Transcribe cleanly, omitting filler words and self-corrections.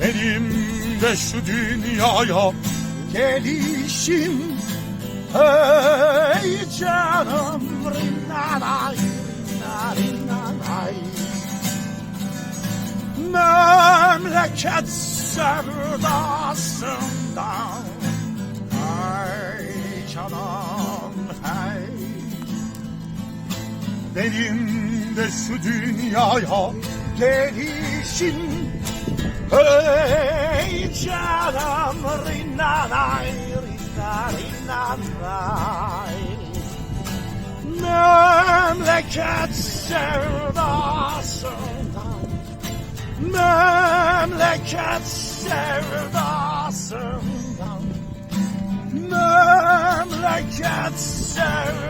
Benim de şu dünyaya gelişim, hey canım, rinnaray, rinnaray. Memleket sevdasından, hey canım, hey. Benim de şu dünyaya gelişim, hey canım, rinnaray, rinnaray. Memleket sevdasından, memleket sevdasından, memleket sevdasından.